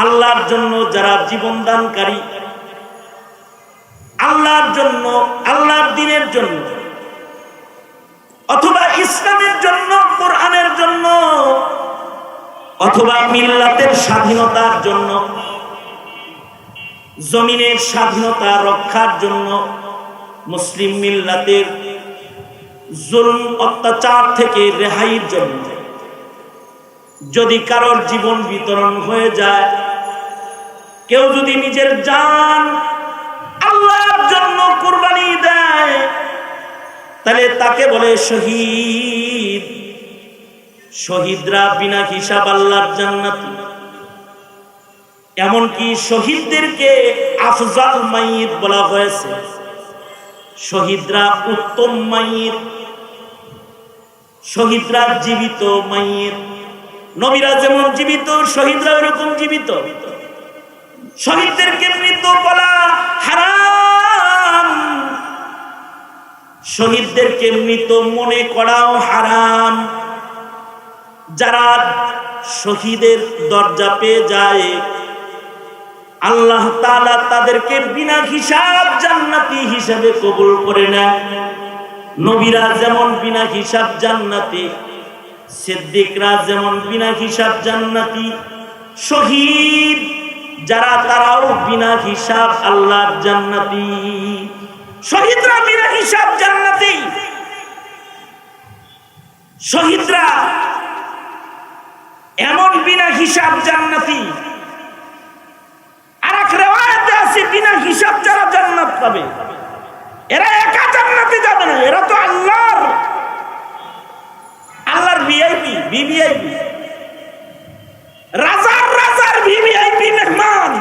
আল্লাহর জন্য যারা জীবন দানকারী, আল্লাহর জন্য, আল্লাহর দ্বীনের জন্য, অথবা ইসলামের জন্য, কোরআনের জন্য, অথবা মিল্লাতের স্বাধীনতার জন্য, জমিনের স্বাধীনতা রক্ষার জন্য, মুসলিম মিল্লাতের জুলম অত্যাচার থেকে রেহাইয়ের জন্য যদি কারোর জীবন বিতরণ হয়ে যায়, কেউ যদি নিজের জান আল্লাহর জন্য কুরবানি দেয়, তাহলে তাকে বলে শহীদ। শহীদরা বিনা হিসাব আল্লাহর জান্নাতি। এমনকি শহীদদেরকে আফজাল মাইয়িত বলা হয়েছে। শহীদরা উত্তম মাইয়িত, শহীদরা জীবিত মাইয়িত। নবীরা যেমন জীবিত, শহীদরা ওরকম জীবিত। শহীদদেরকে মৃত বলা হারাম, শহীদদেরকে মৃত মনে করাও হারাম। যারা শহীদের দরজা পেয়ে যায়, আল্লাহ তাআলা তাদেরকে বিনা হিসাব জান্নাতি হিসাবে কবুল করে নেয়। নবীরা যেমন বিনা হিসাব জান্নাতি, সিদ্দিকরা যেমন বিনা হিসাব জান্নাতি, শহীদ যারা তারাও বিনা হিসাব আল্লাহর জান্নাতি। শহীদরা বিনা হিসাব জান্নাতি। শহীদরা এমন বিনা হিসাব জান্নাতি, আর এক রিওয়ায়াতে আছে বিনা হিসাব যারা জান্নাত পাবে, এরা একা জান্নাতে যাবে না, এরা তো আল্লাহর ভিআইপি, ভিভিআইপি, রাজার রাজার ভিভিআইপি মেহমান,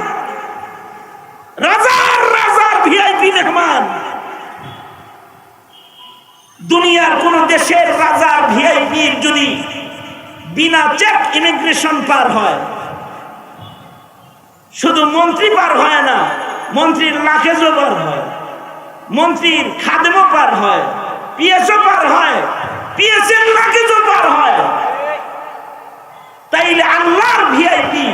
রাজার রাজার ভিআইপি মেহমান। দুনিয়ার কোন দেশের রাজার ভিআইপির যদি বিনা চেক ইমিগ্রেশন পার হয়, শুধু মন্ত্রী পার হয় না, মন্ত্রীর লাকেজও পার হয়, মন্ত্রীর খাদেমও পার হয়, পিএসও পার হয়, পিএসের লাকেজও পার হয়। তাইলে আল্লাহর ভিআইপি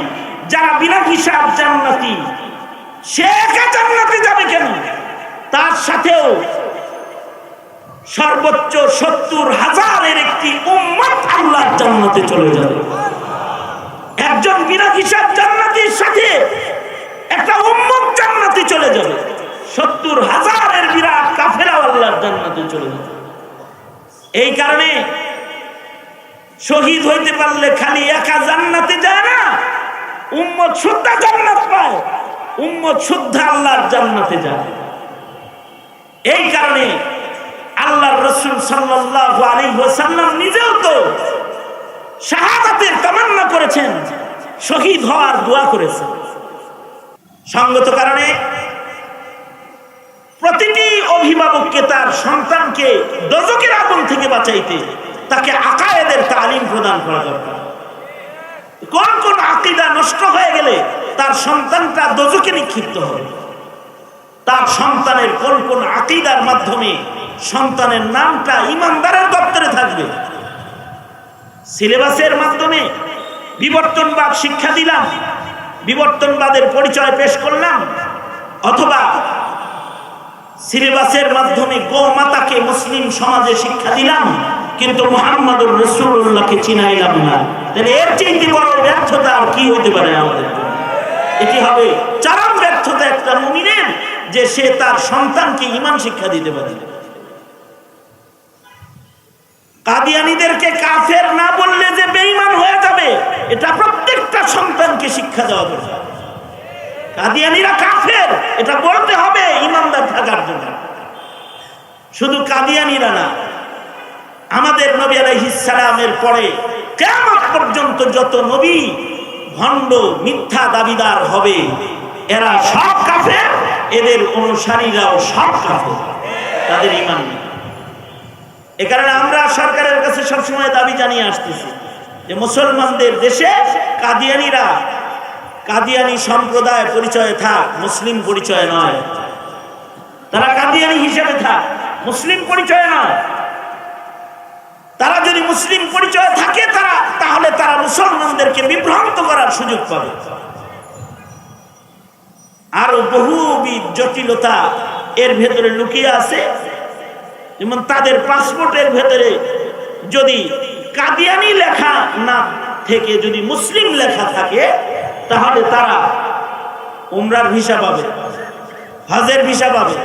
যারা বিনা হিসাব জান্নাতি, সে একা জান্নাতে যাবে কেন? তার সাথেও সর্বোচ্চ 70,000-এর একটি উম্মত আল্লাহর জান্নাতে চলে যাবে। একজন বিনা হিসাব জান্নাতির সাথে একটা উম্মত জান্নাতে চলে যাবে। 70,000-এর বিরাট কাফেরা আল্লাহর জান্নাতে চলে যাবে। এই কারণে শহীদ হইতে পারলে খালি একা জান্নাতে যায় না, উম্মত শুদ্ধা জান্নাত পায়, উম্মত শুদ্ধা আল্লাহর জান্নাতে যায়। এই কারণে আল্লাহর রাসূল সাল্লাল্লাহু আলাইহি ওয়াসাল্লাম নিজেও তো শাহাদাতের তামান্না করেছেন, শহীদ হওয়ার দোয়া করেছেন। সঙ্গত কারণে প্রতিটি অভিভাবককে তার সন্তানকে দোজখের আগুন থেকে বাঁচাইতে তাকে আকায়েদের তালিম প্রদান করা দরকার। কোন কোন আকীদা নষ্ট হয়ে গেলে তার সন্তানটা দোজখে নিক্ষিপ্ত হবে, তার সন্তানের কোন কোন আকীদার মাধ্যমে সন্তানের নামটা ঈমানদারের দপ্তরে থাকবে, সিলেবাসের মাধ্যমে বিবর্তনবাদ শিক্ষা দিলাম, বিবর্তনবাদের পরিচয় পেশ করলাম, অথবা সিলেবাসের মাধ্যমে গোমাতাকে মুসলিম সমাজে শিক্ষা দিলাম, কিন্তু মুহাম্মদুর রাসূলুল্লাহকে চিনাইলাম না, তাহলে এর চেয়ে বড় ব্যর্থতা আর কি হতে পারে আমাদের জন্য? এটি হবে চরম ব্যর্থতা একটা মুমিনের, যে সে তার সন্তানকে ঈমান শিক্ষা দিতে পারে। কাদিয়ানীদেরকে কাফের না বললে যে বেঈমান হয়ে যাবে, এটা প্রত্যেকটা সন্তানকে শিক্ষা দেওয়া দরকার। কাদিয়ানীরা কাফের, এটা বলতে হবে ঈমানদার থাকার জন্য। শুধু কাদিয়ানীরা না, আমাদের নবী আলাইহিস সালামের পরে কিয়ামত পর্যন্ত যত নবী ভণ্ড মিথ্যা দাবিদার হবে, এরা সব কাফের, এদের অনুসারীরাও সব কাফের, তাদের ঈমান নেই। এ কারণে আমরা সরকারের কাছে সবসময় দাবি জানিয়ে আসতেছি যে মুসলমানদের দেশে কাদিয়ানীরা কাদিয়ানী সম্প্রদায় পরিচয়ে থাক, মুসলিম পরিচয় নয়। তারা কাদিয়ানী হিসেবে থাক, মুসলিম পরিচয় নয়। তারা যদি মুসলিম পরিচয় থাকে তাহলে তারা মুসলমানদেরকে বিভ্রান্ত করার সুযোগ পাবে। আরো বহুবিধ জটিলতা এর ভেতরে লুকিয়ে আছে। যেমন তাদের পাসপোর্টের ভেতরে যদি কাদিয়ানি লেখা না থেকে যদি মুসলিম লেখা থাকে, তাহলে তারা উমরার ভিসা পাবে, হজের ভিসা পাবে।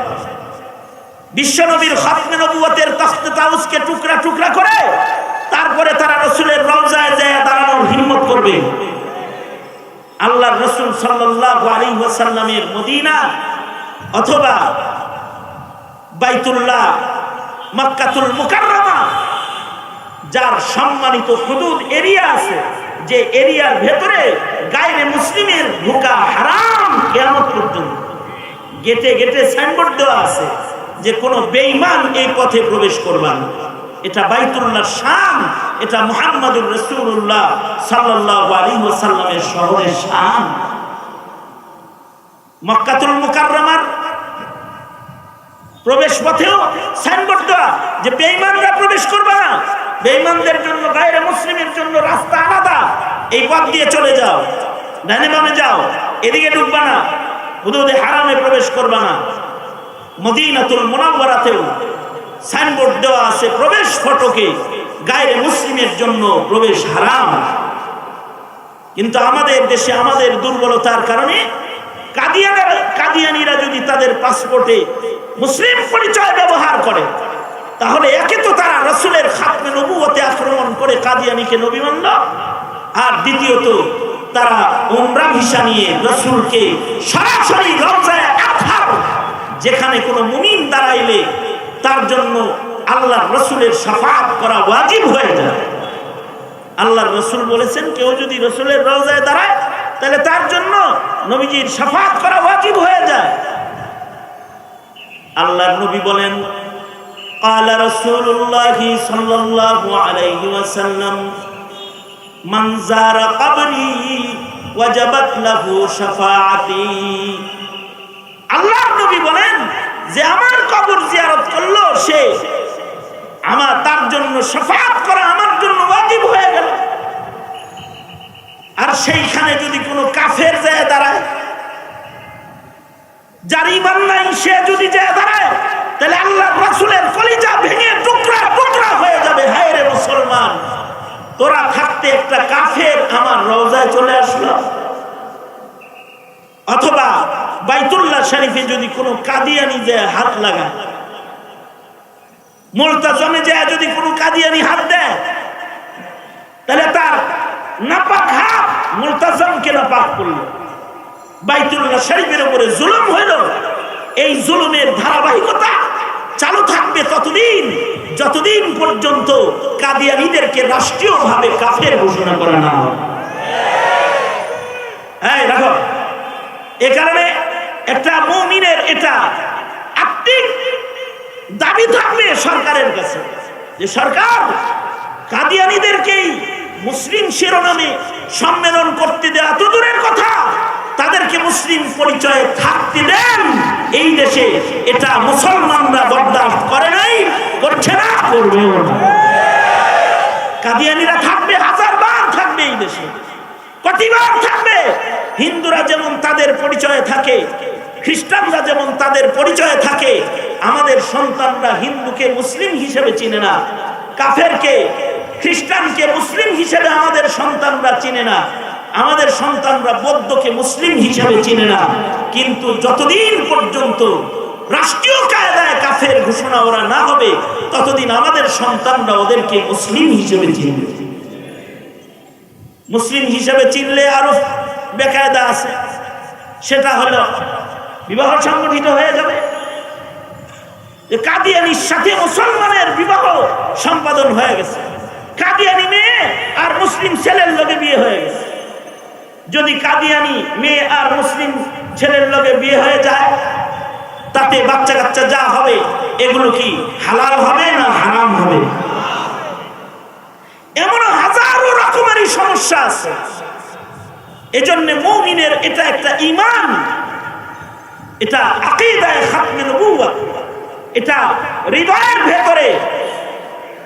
বিশ্বনবীর খাতমে নবুয়তের তখতে তাউসকে টুকরা টুকরা করে তারপরে তারা রাসূলের রওজায় যায় দাঁড়ানোর হিম্মত করবে। আল্লাহর রাসূল সাল্লাল্লাহু আলাইহি ওয়াসাল্লামের মদিনা অথবা বাইতুল্লাহ মক্কাতুল মুকাররমা, যার সম্মানিত হুদুদ এরিয়া আছে, যে এরিয়ার ভেতরে গায়রে মুসলিমের ঢোকা হারাম কিয়ামত পর্যন্ত। গেটে গেটে সাইনবোর্ড দেওয়া আছে যে কোনো বেঈমান এই পথে প্রবেশ করবে না। এটা বাইতুল্লাহর শান, এটা মুহাম্মদুর রাসূলুল্লাহ সাল্লাল্লাহু আলাইহি ওয়াসাল্লামের শহরের শান। মক্কাতুল মুকাররমার প্রবেশ পথেও সাইনবোর্ড দেওয়া যে বেঈমানরা প্রবেশ করবে না, বেঈমানদের জন্য গায়রে মুসলিমের জন্য রাস্তা আলাদা, এই পথ দিয়ে চলে যাও, ডানে বামে যাও, এদিকে ঢুকবা না, হুদুদে হারামে প্রবেশ করবা না। মদিনাতুল মুনাওয়ারাতেও সাইনবোর্ড দেওয়া আছে প্রবেশ ফটকে গায়রে মুসলিমের জন্য প্রবেশ হারাম। কিন্তু আমাদের দেশে আমাদের দুর্বলতার কারণে কাদিয়ানিরা যদি তাদের পাসপোর্টে মুসলিম পরিচয় ব্যবহার করে, তাহলে একে তো তারা রাসূলের খাতমে নবুয়তে আক্রমণ করে কাদিয়ানিকে নবী মানল, আর দ্বিতীয়ত তারা উমরা ভিসা নিয়ে রাসূলকে সরাসরি রওজায়ে আতহার, যেখানে কোনো মুমিন দাঁড়াইলে তার জন্য আল্লাহর রাসূলের শাফাআত করা ওয়াজিব হয়ে যায়। আল্লাহর রাসূল বলেছেন, কেউ যদি রাসূলের রওজায় দাঁড়ায় তাহলে তার জন্য নবীজির শাফাআত করা ওয়াজিব হয়ে যায়। আল্লাহর নবী বলেন, قال رسول الله صلى الله عليه وسلم من زار قبري وجبت له شفاعتي। আল্লাহর নবী বলেন, যে আমার কবর জিয়ারত করলো সে তার জন্য শাফাআত করা আমার জন্য ওয়াজিব হয়ে গেল। আর সেইখানে যদি কোনো কাফের যায় দাঁড়ায়, যার ঈমান নাই, সে যদি যায় দাঁড়ায়, তাহলে আল্লাহর রাসূলের কলিজা ভেঙে টুকরা টুকরা হয়ে যাবে। হায় রে মুসলমান, তোরা থাকতে একটা কাফের আমার রওজায় চলে আসলো। অথবা বাইতুল্লাহ শরীফে যদি কোনো কাদিয়ানি যায় হাত লাগায়, মুলতাজমে যায় যদি কোনো কাদিয়ানি হাত দেয়, তাহলে তার নাপাক হাত মুলতাজমকে নাপাক করলো, বাইতুল্লাহ শরীফের উপরে জুলুম হইল। এই জুলুমের ধারাবাহিকতা চালু থাকবে ততদিন যতদিন পর্যন্ত কাদিয়ানীদেরকে রাষ্ট্রীয়ভাবে কাফের ঘোষণা করা না হয়। হ্যাঁ দেখো, এ কারণে একটা মুমিনের এটা আত্মিক দাবি থাকবে সরকারের কাছে যে সরকার কাদিয়ানীদেরকেই মুসলিম শিরোনামে সম্মেলন করতে দেয়া তো দূরের কথা, তাদেরকে মুসলিম পরিচয়ে থাকতে দেন। এই দেশে এটা মুসলমানরা বরদাস্ত করে নাই, করছে না, করবেও না। কাদিয়ানীরা থাকবে, হাজারবার থাকবে এই দেশে, কতিবার থাকবে। হিন্দুরা যেমন তাদের পরিচয়ে থাকে, খ্রিস্টানরা যেমন তাদের পরিচয়ে থাকে, আমাদের সন্তানরা হিন্দুকে মুসলিম হিসেবে চিনে না, কাফেরকে খ্রিস্টানকে মুসলিম হিসেবে আমাদের সন্তানরা চিনে না, আমাদের সন্তানরা বৌদ্ধকে মুসলিম হিসেবে চিনে না। কিন্তু যতদিন পর্যন্ত রাষ্ট্রীয় কায়দায় কাফের ঘোষণা ওরা না হবে, ততদিন আমাদের সন্তানরা ওদেরকে মুসলিম হিসেবে চিনবে। মুসলিম হিসেবে চিনলে আরো বেকায়দা আছে, সেটা হলো বিবাহ সংগঠিত হয়ে যাবে। কাদিয়ানির সাথে মুসলমানের বিবাহ সম্পাদন হয়ে গেছে, কাদিয়ানি মেয়ে আর মুসলিম ছেলের লগে বিয়ে হয়ে গেছে। যদি কাদিয়ানি মেয়ে আর মুসলিম ছেলের লগে বিয়ে হয়ে যায়, তাতে বাচ্চা কাচ্চা যা হবে এগুলো কি হালাল হবে না হারাম হবে? এমন হাজারো রকমেরই সমস্যা আছে। এজন্য মুমিনের এটা একটা ঈমান, এটা আকীদায়ে খাতমে নবুওয়াত, এটা হৃদয়ের ভেতরে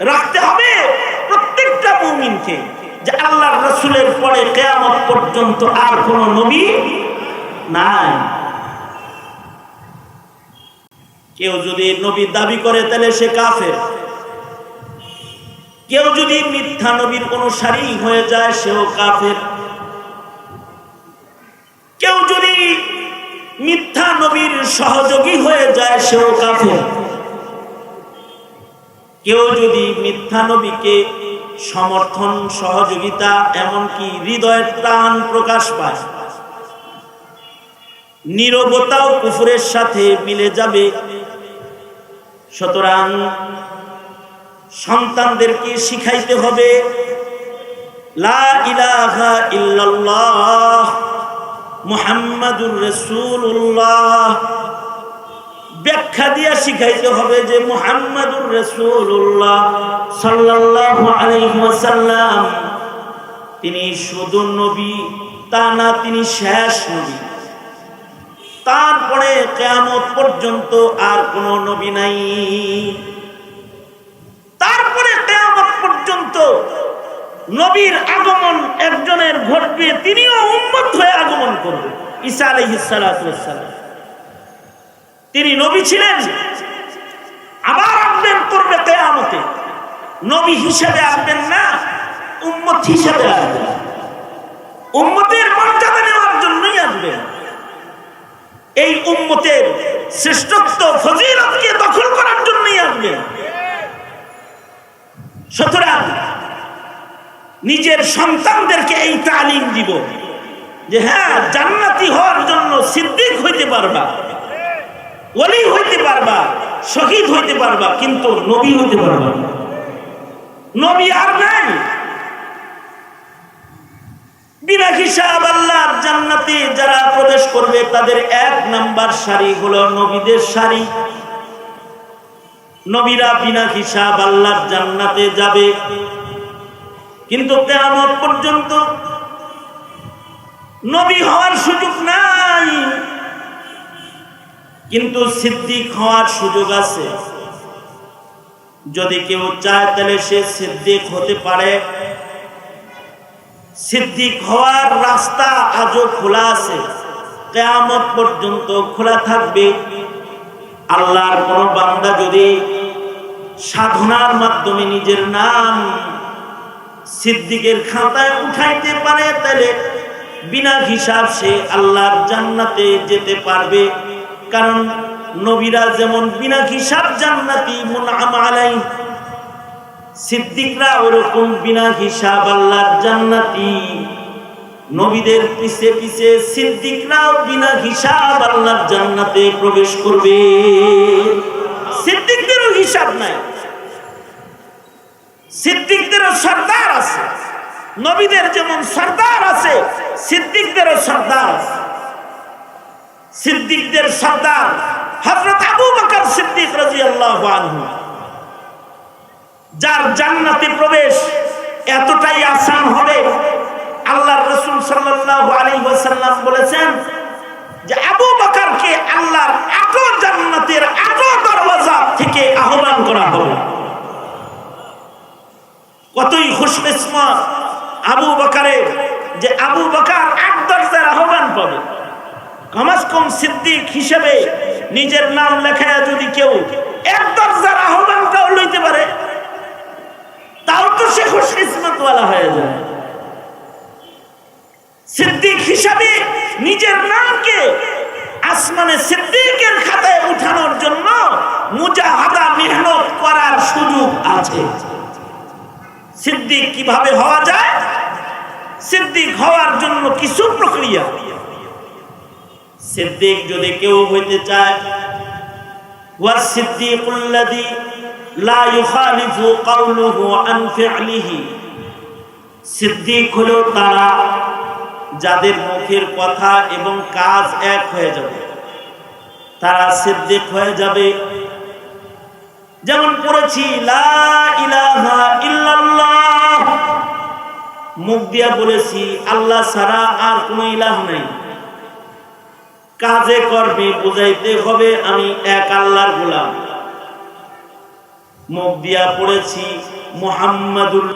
রাখতে হবে প্রত্যেকটা মুমিনকে, যে আল্লাহর রাসূলের পরে কিয়ামত পর্যন্ত আর কোন নবী নাই। কেউ যদি নবী দাবি করে তাহলে সে কাফের। কেউ যদি মিথ্যা নবীর অনুসারী হয়ে যায় সেও কাফের। কেউ যদি মিথ্যা নবীর সহযোগী হয়ে যায় সেও কাফের। কেউ যদি মিথ্যা নবীকে সমর্থন সহযোগিতা এমনকি হৃদয়ের টান প্রকাশ পায়, নীরবতাও কুফরের সাথে মিলে যাবে। সুতরাং সন্তানদেরকে শিখাইতে হবে লা ইলাহা ইল্লাল্লাহ মুহাম্মাদুর রাসূলুল্লাহ। ব্যাখ্যা দিয়া শিখাইতে হবে যে মুহাম্মাদুর রাসূলুল্লাহ সাল্লাল্লাহু আলাইহি ওয়াসাল্লাম তিনি শুধু নবী তা না, তিনি শেষ নবী। তারপরে কিয়ামত পর্যন্ত আর কোন নবী নাই। তারপরে কিয়ামত পর্যন্ত নবীর আগমন একজনের ঘটবে, তিনিও উম্মত হয়ে আগমন করবেন। ঈসা আলাইহিস সালাতু ওয়াস সালাম তিনি নবী ছিলেন, আবার আগমন করবে কিয়ামতে। নবী হিসেবে আসবেন না, উম্মত হিসেবে আসবেন। উম্মতের মর্যাদা নেওয়ার জন্যই আসবেন। এই উম্মতের শ্রেষ্ঠত্ব ফজিলতকে দখল করার জন্যই আসবেন। সুতরাং নিজের সন্তানদেরকে এই তালিম দিব যে হ্যাঁ, জান্নাতি হওয়ার জন্য সিদ্দিক হইতে পারবা, ওলি হইতে পারবা, শহীদ হইতে পারবা, কিন্তু নবী হইতে পারবা না। নবী আর নাই। বিনা হিসাব আল্লাহর জান্নাতে যারা প্রবেশ করবে তাদের 1 নাম্বার সারি হলো নবীদের সারি। নবীরা বিনা হিসাব আল্লাহর জান্নাতে যাবে, কিন্তু কিয়ামত পর্যন্ত নবী হওয়ার সুযোগ নাই, কিন্তু সিদ্দিক হওয়ার সুযোগ আছে। যদি কেউ চায় তাহলে সে সিদ্দিক হতে পারে। সিদ্দিক হওয়ার রাস্তা আজও খোলা আছে, কিয়ামত পর্যন্ত খোলা থাকবে। আল্লাহর কোন বান্দা যদি সাধনার মাধ্যমে নিজের নাম সিদ্দিকের খাতায় উঠাইতে পারে তাহলে বিনা হিসাব সে আল্লাহর জান্নাতে যেতে পারবে। কারণ নবীরা যেমন বিনা হিসাব জান্নাতি মুনআম আলাইহি, সিদ্দিকরা ওরকম বিনা হিসাব আল্লাহর জান্নাতি। নবীদের পিছে পিছে সিদ্দিকরাও বিনা হিসাব আল্লাহর জান্নাতে প্রবেশ করবে। সিদ্দিকদেরও হিসাব নাই, সিদ্দিকদেরও সরদার আছে। নবীদের যেমন সরদার আছে, সিদ্দিকদেরও সরদার আছে। সিদ্দিকদের সরদার হযরত আবু বকর সিদ্দিক রাদিয়াল্লাহু আনহু, যার জান্নাতে প্রবেশ এতটাই আসান হবে। আল্লাহর রাসূল সাল্লাল্লাহু আলাইহি ওয়াসাল্লাম বলেছেন যে আবু বকরকে আল্লাহর 8 জান্নাতের 8 দরওয়াজা থেকে আহ্বান করা হবে। কতই খুশকিসমত আবু বকরের যে আবু বকর 8 দরজার আহ্বান পাবে। কমস কম সিদ্দিক হিসেবে নিজের নাম লেখায় যদি কেউ 1 দরজার আহ্বানটাও লইতে পারে তাও তো সে খুশকিসমতওয়ালা হয়ে যায়। সিদ্দিক হিসাবে নিজের নামকে আসমানে সিদ্দিকের খাতায় উঠানোর জন্য মুজাহাদা মেহনত করার সুযোগ আছে। সিদ্দিক কিভাবে হওয়া যায়? সিদ্দিক হওয়ার জন্য কিছু প্রক্রিয়া। সিদ্দিক যদি কেউ হইতে চায়, ওয়াস সিদ্দিকুল্লাযী লা ইউখালিফু কাওলুহু আন ফি'লিহি, সিদ্দিক হলো তারা যাদের মুখের কথা এবং কাজ এক হয়ে যাবে, তারা সিদ্দিক হয়ে যাবে। যেমন পড়েছি লা ইলাহা ইল্লাল্লাহ, মুখ দিয়া বলেছি আল্লাহ ছাড়া আর কোনো ইলাহ নাই। কাজে কর্মে বুঝাইতে হবে আমি এক আল্লাহর গোলাম। মুখ দিয়া পড়েছি মুহাম্মাদুর।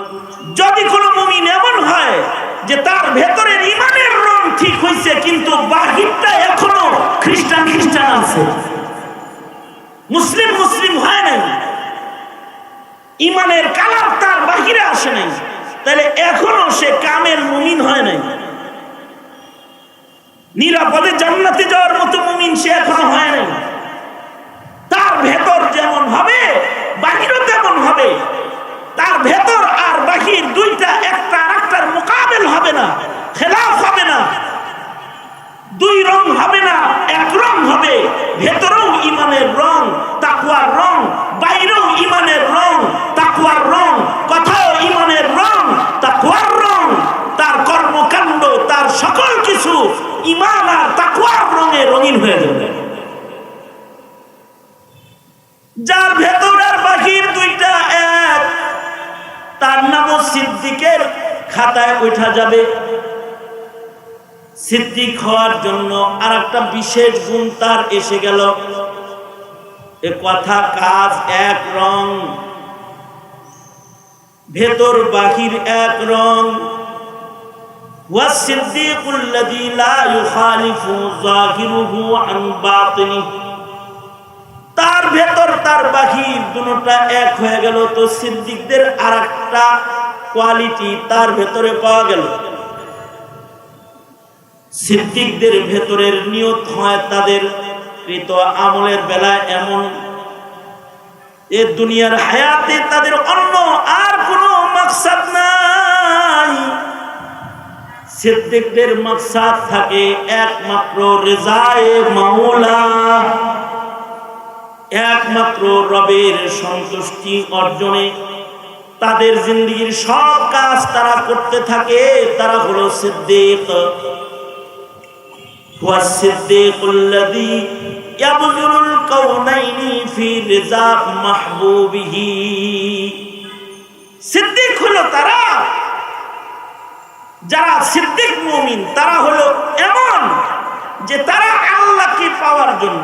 যদি কোনো মুমিন এমন হয় যে তার ভেতরের ঈমানের রং ঠিক হইছে কিন্তু বাহিরটা এখনো খ্রিস্টান আছে, মুসলিম মুসলিম হয় নাই, ইমানের কালার তার বাহিরে আসে নাই, তাহলে এখনো সে কামেল মুমিন হয় নাই। নিরাপদে জান্নাতে যাওয়ার মতো মুমিন সে এখনো হয় নাই। তার ভেতর যেমন হবে বাহিরও তেমন হবে। তার ভেতর আর বাহির দুইটা একটা আর একটার মোকাবেল হবে না, খেলাফ হবে না, দুই রং হবে না, এক রং হবে। ভেতরেও ইমানের রং, তাকওয়ার রং, বাইরেও ইমানের রং, তাকওয়ার রং, কথাও ইমানের রং, তাকওয়ার রং। তার কর্মকাণ্ড, তার সকল কিছু ইমান আর তাকওয়ার রঙে রঙিন হয়ে যাবে। যার ভেতর আর বাহির দুইটা এক, তার নামও সিদ্দিকের খাতায় ওঠা যাবে। সিদ্দিক হওয়ার জন্য আর একটা বিশেষ গুণ তার এসে গেল। এ কথা কাজ এক রং, ভেতর বাহির এক রং। ওয়াসিদ্দিকুল্লাযী লা ইউখালিফু যাহিরুহু আন বাতিনিহি, তার ভেতর তার বাহির দুটোটা এক হয়ে গেল। তো সিদ্দিকদের আর একটা কোয়ালিটি তার ভেতরে পাওয়া গেল। সিদ্দিকদের ভেতরের নিয়ত হয় তাদের কৃত আমলের বেলায় এমন, এ দুনিয়ার হায়াতে তাদের অন্য আর কোনো মাকসাদ নাই। সিদ্দিকদের মাকসাদ থাকে একমাত্র রেজায়ে মাওলা, একমাত্র রবের সন্তুষ্টি অর্জনে তাদের জিন্দেগীর সব কাজ তারা করতে থাকে। তারা হলো সিদ্দিক। হুয়া সিদ্দিকুল্লাযী ইয়াবযুলুল কাউনাইনি ফি রিজা মাহবুবিহি। সিদ্দিক হলো তারা, যারা সিদ্দিক মুমিন তারা হলো এমন যে তারা আল্লাহকে পাওয়ার জন্য,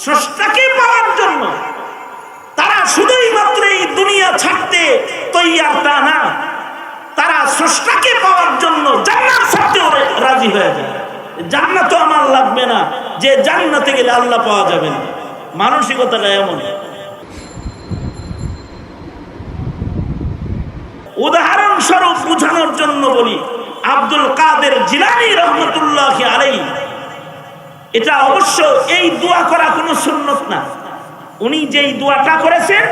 স্রষ্টাকে পাওয়ার জন্য তারা শুধুই মাত্র এই দুনিয়া ছাড়তে তৈয়ার তা না, তারা স্রষ্টাকে পাওয়ার জন্য জান্নাত ছাড়তেও রাজি হয়ে যায়। জান্নাত তো আমার লাগবে না, যে জান্নাতে গেলে আল্লাহ পাওয়া যাবে না। মানসিকতাটা এমন। উদাহরণস্বরূপ বোঝানোর জন্য বলি, আব্দুল কাদের জিলানী রহমতুল্লাহি আলাইহি, এটা অবশ্য এই দোয়া করা কোনো সুন্নত না। উনি যেই দোয়াটা করেছেন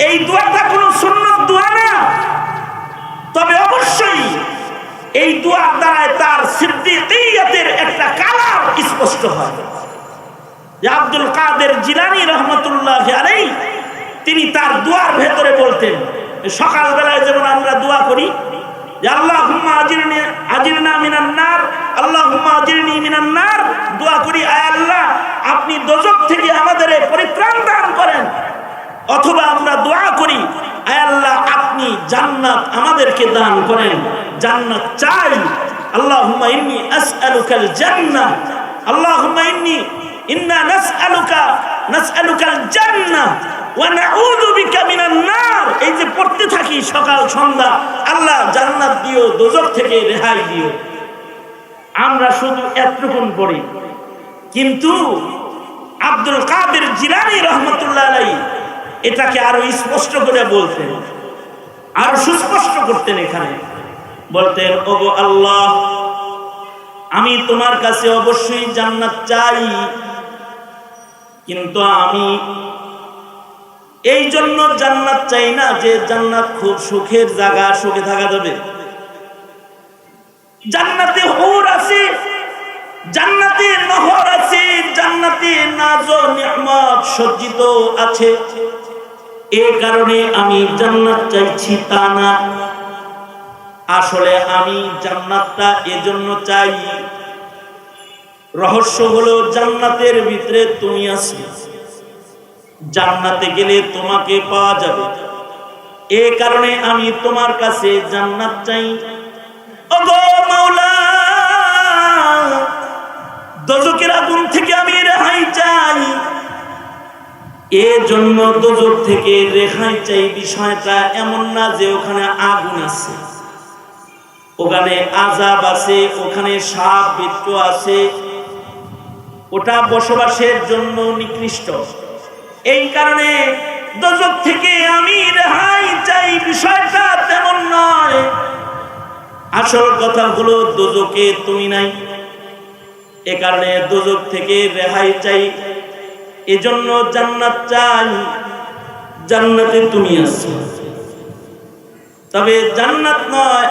এই দোয়াটা কোনো সুন্নত দোয়া না, তবে অবশ্যই এই দোয়ার দ্বারা তার সিদ্দিকিয়তের একটা কালার স্পষ্ট হয়। যে আব্দুল কাদের জিলানী রহমতুল্লাহি আলাইহি তিনি তার দোয়ার ভেতরে বলতেন, সকালবেলায় যেমন আমরা দোয়া করি যে আল্লাহুম্মা আজিরনা মিনান নার, আল্লাহুম্মা আজিরনি মিনান নার, দোয়া করি আয় আল্লাহ আপনি দোজখ থেকে আমাদের পরিত্রাণ দান করেন। অথবা আমরা দোয়া করি আয় আল্লাহ আপনি জান্নাত আমাদেরকে দান করেন, জান্নাত চাই। আল্লাহুম্মা ইন্নী আসআলুকাল জান্নাহ, আল্লাহুম্মা ইন্না নাসআলুকাল জান্নাহ ওয়া নাউযু বিকা মিনান নার। এই যে পড়তে থাকি সকাল সন্ধ্যা, আল্লাহ জান্নাত দিও, দোজখ থেকে রেহাই দিও। আমরা শুধু এতটুকুন পড়ি, কিন্তু আব্দুল কাদের জিলানী রহমতুল্লাহ আলাইহি এটাকে আরো স্পষ্ট করে বলতেন, আরো সুস্পষ্ট করতেন। এখানে বলতেন, ওগো আল্লাহ আমি তোমার কাছে অবশ্যই জান্নাত চাই, কিন্তু আমি এই জন্য জান্নাত চাই না যে জান্নাত খুব সুখের জায়গা, সুখে থাকা যাবে। জান্নাতে হুর আছে, জান্নাতে নহর আছে, জান্নাতে নাজ ও নিয়ামত সজ্জিত আছে। এই কারণে আমি জান্নাত চাইছি তা না, আসলে আমি জান্নাতটা এজন্য চাই, রহস্য হলো জান্নাতের ভিতরে তুমি আছো, জান্নাতে গেলে তোমাকে পাওয়া যাবে। এই কারণে আমি তোমার কাছে জান্নাত চাই। ওগো মাওলা, দোজখের আগুন থেকে আমি রেহাই চাই। এজন্য দোজখ থেকে রেহাই চাই বিষয়টা এমন না যে ওখানে আগুন আছে, ওখানে আযাব আছে, ওখানে সাপ বিচ্ছু আছে, ওটা বসবাসের জন্য নিকৃষ্ট। এই কারণে দোজখ থেকে আমি রেহাই চাই বিষয়টা তেমন নয়। আসল কথা হলো দোজখে তুমি নাই, এ কারণে দোজখ থেকে রেহাই চাই, এজন্য জান্নাত চাই। জান্নাতে তুমি আছো, তবে জান্নাত নয়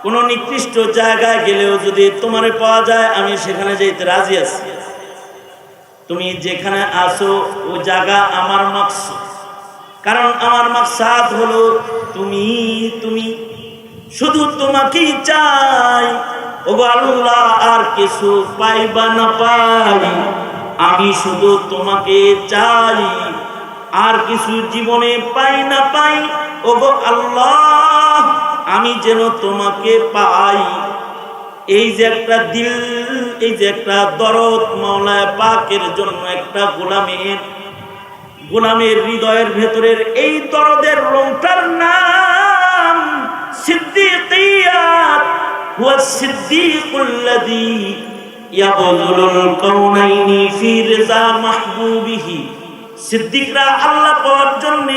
কোন নিকৃষ্ট জায়গায় গেলেও যদি তোমারে পাওয়া যায় আমি সেখানে যাইতে রাজি আছি। তুমি যেখানে আসো ও জায়গা আমার মাকসাদ, কারণ আমার মাকসাদ হলো তুমি তুমি শুধু তোমাকেই চাই। ওগো আল্লাহ, আর কিছু পাই বা না পাই আমি শুধু তোমাকে চাই, আর কিছু জীবনে পাই না পাই ওগো আল্লাহ আমি যেন তোমাকে পাই। এই যে একটা দিল, এই যে একটা দরদ মাওলা পাকের জন্য একটা গোলামের হৃদয়ের ভেতরের এই দরদের রংটার নাম সিদ্দিকিয়াত। হুয়া সিদ্দিকুল্লাযী ইয়াবযুলুল কাউনাইনি ফি রিজা মাহবুবিহি। সিদ্দিকরা আল্লাহ পাওয়ার জন্য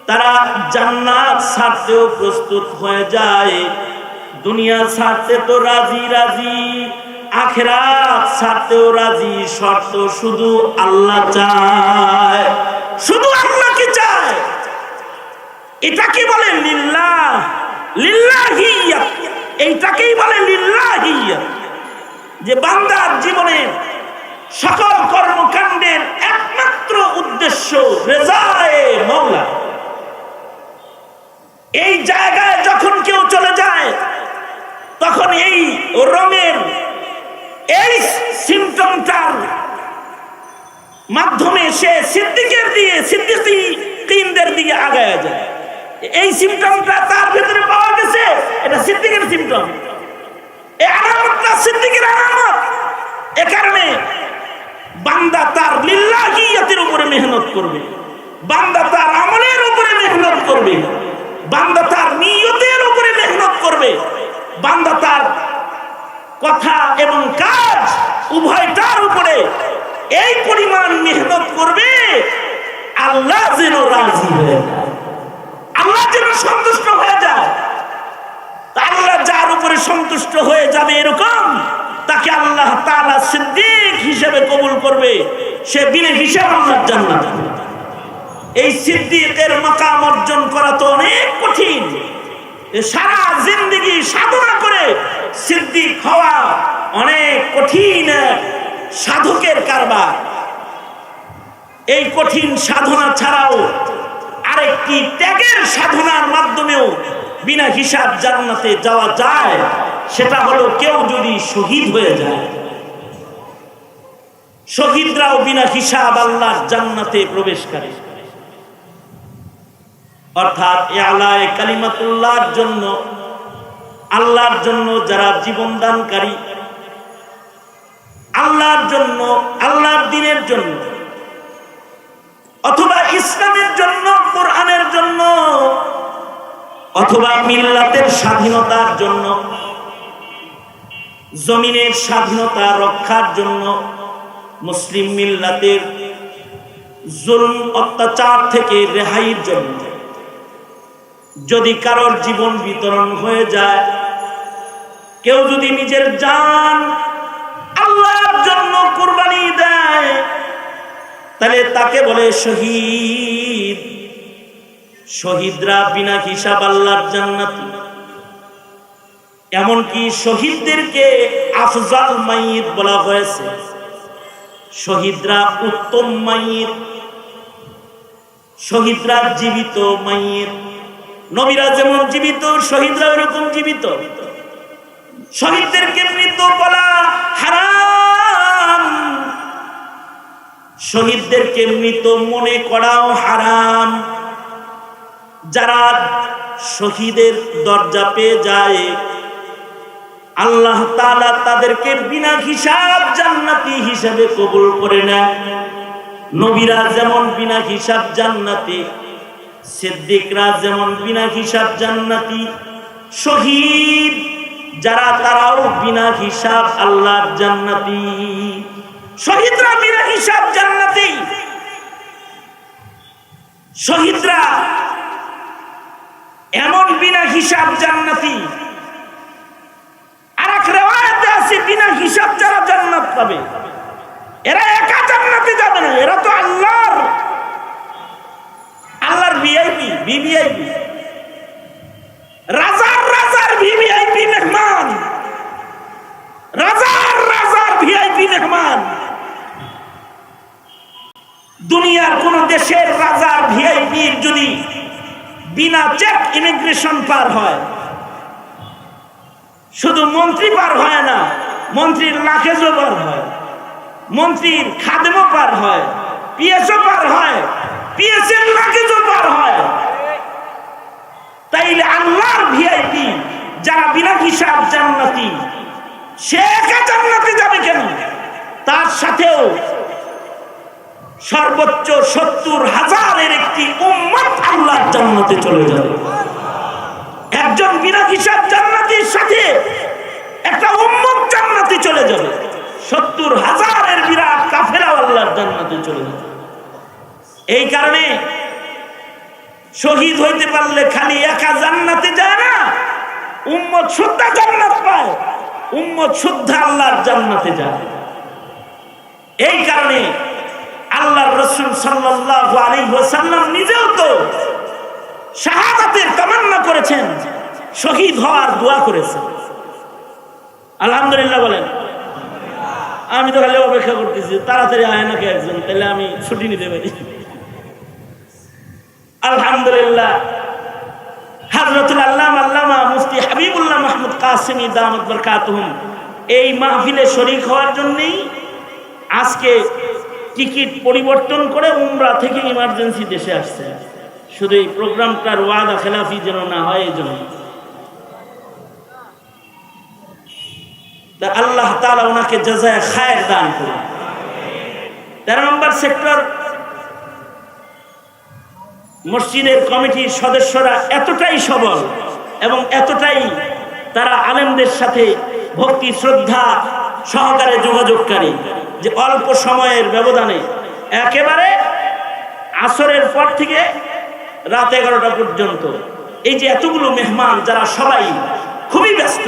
তারা জান্নাত ছাড়তেও প্রস্তুত হয়ে যায়, দুনিয়া ছাড়তে তো রাজি রাজি, আখিরাত ছাড়তেও রাজি, শর্ত শুধু আল্লাহ চায়, শুধু আল্লাহকে চায়। এটাকে বলে লিল্লাহ, লিল্লাহিয়া, এইটাকেই বলে লিল্লাহিয়া, যে বান্দার জীবনে সকল কর্মকাণ্ডের একমাত্র উদ্দেশ্য রেজায়ে মাওলা। এই জায়গায় যখন কেউ চলে যায় তখন এই রঙের এই সিমটমটার মাধ্যমে সে সিদ্দিকের দিকে, সিদ্দিকীনদের দিকে আগায় যায়। এই সিমটমটা তার ভিতরে পাওয়া গেছে, এটা সিদ্দিকের সিমটম, এই আলামতটা সিদ্দিকের আলামত। এ কারণে বান্দা তার লিল্লাহিয়াতের উপরে মেহনত করবে, বান্দা তার আমলের উপরে মেহনত করবে, বান্দা তার নিয়তের উপরে মেহনত করবে, বান্দা তার কথা এবং কাজ উভয়টার উপরে এই পরিমাণ মেহনত করবে আল্লাহ যেন রাজি হয়ে যায়, আল্লাহ যেন সন্তুষ্ট হয়ে যায়। আল্লাহ যার উপরে সন্তুষ্ট হয়ে যাবে এরকম তাকে আল্লাহ তাআলা সিদ্দিক হিসেবে কবুল করবে, সে বিনা হিসাবে আল্লাহর জান্নাত। এই সিদ্দিকের মাকাম অর্জন করা তো অনেক কঠিন, সারা জিন্দেগি সাধনা করে সিদ্দিক হওয়া অনেক কঠিন সাধকের কারবার। এই কঠিন সাধনা ছাড়াও আরেকটি ত্যাগের সাধনার মাধ্যমেও বিনা হিসাব জান্নাতে যাওয়া যায়, সেটা হলো কেউ যদি শহীদ হয়ে যায়। শহীদরাও বিনা হিসাব আল্লাহর জান্নাতে প্রবেশ করে, অর্থাৎ ইআলায়ে কালিমাতুল্লাহর জন্য, আল্লাহর জন্য যারা জীবন দানকারী, আল্লাহর জন্য, আল্লাহর দ্বীনের জন্য, অথবা ইসলামের জন্য, কোরআনের জন্য, অথবা মিল্লাতের স্বাধীনতার জন্য, জমিনের স্বাধীনতা রক্ষার জন্য, মুসলিম মিল্লাতের জুলম অত্যাচার থেকে রেহাইয়ের জন্য যদি কারোর জীবন বিতরণ হয়ে যায়, কেউ যদি নিজের জান আল্লাহর জন্য কুরবানি দেয়, তাহলে তাকে বলে শহীদ। শহীদরা বিনা হিসাব আল্লাহর জান্নাতি। এমনকি শহীদদেরকে আফজাল মাইয়িত বলা হয়েছে, শহীদরা উত্তম মাইয়িত, শহীদরা জীবিত মাইয়িত। নবীরা যেমন জীবিত, শহীদরা ওরকম জীবিত। শহীদদেরকে মৃত বলা হারাম, শহীদদেরকে মৃত মনে করাও হারাম। যারা শহীদের দরজা পেয়ে যায় আল্লাহ তাআলা তাদেরকে বিনা হিসাব জান্নাতি হিসেবে কবুল করে নেয়। নবীরা যেমন বিনা হিসাব জান্নাতি, সিদ্দিকরা যেমন বিনা হিসাব জান্নাতি, শহীদ যারা তারাও বিনা হিসাব আল্লাহর জান্নাতি। শহীদরা বিনা হিসাব জান্নাতি, শহীদরা এমন বিনা হিসাব জান্নাতি। আর এক রিওয়ায়াতে আছে বিনা হিসাব যারা জান্নাত পাবে এরা একা জান্নাতে যাবে না, এরা তো আল্লাহর ভিআইপি, ভিভিআইপি, রাজার ভিভিআইপি মেহমান, রাজার ভিআইপি মেহমান। দুনিয়ার কোন দেশের রাজার ভিআইপি যদি বিনা চেক ইমিগ্রেশন পার হয়, শুধু মন্ত্রী পার হয় না, মন্ত্রীর লাকেজও পার হয়, মন্ত্রীর খাদেমও পার হয়, পিএসও পার হয়, পিএসের লাকেজও পার হয়। তাইলে আল্লাহর ভিআইপি যারা বিনা হিসাব জান্নাতি, সে একা জান্নাতে যাবে কেন? তার সাথেও সর্বোচ্চ 70,000-এর একটি উম্মত আল্লাহর জান্নাতে চলে যাবে। একজন বিনা হিসাব জান্নাতীর সাথে একটা উম্মত জান্নাতে চলে যাবে, 70,000-এর বিরাট কাফেলা আল্লাহর জান্নাতে চলে যাবে। এই কারণে শহীদ হইতে পারলে খালি একা জান্নাতে যায় না, উম্মত শুদ্ধা জান্নাত পায়, উম্মত শুদ্ধা আল্লাহর জান্নাতে যায়। এই কারণে আল্লাহর রাসূল সাল্লাল্লাহু আলাইহি ওয়াসাল্লাম নিজেও তো শাহাদাতের তামান্না করেছেন, শহীদ হওয়ার দোয়া করেছেন। আলহামদুলিল্লাহ বলেন। আমি তো খালি অপেক্ষা করতেছি তাড়াতাড়ি আয় নাকি একজন, তাহলে আমি ছুটি নিতে পারি। আলহামদুলিল্লাহ, হযরতুল আল্লামা মুফতি হাবিবুল্লাহ মাহমুদ কাসেমী দামাত বরকাতুহুম এই মাহফিলে শরীক হওয়ার জন্যই আজকে টিকিট পরিবর্তন করে উমরা থেকে ইমার্জেন্সি দেশে আসছে, শুধু এই প্রোগ্রামটার ওয়াদা খেলাফি যেন না হয় এই জন্য। আল্লাহ তাআলা ওনাকে জাযায়ে খায়ের দান করুন। 13 নম্বর সেক্টর মসজিদের কমিটির সদস্যরা এতটাই সবল এবং এতটাই তারা আলেমদের সাথে ভক্তি শ্রদ্ধা সহকারে যোগাযোগকারী যে অল্প সময়ের ব্যবধানে একেবারে আসরের পর থেকে রাত 11টা পর্যন্ত এই যে এতগুলো মেহমান যারা সবাই খুবই ব্যস্ত,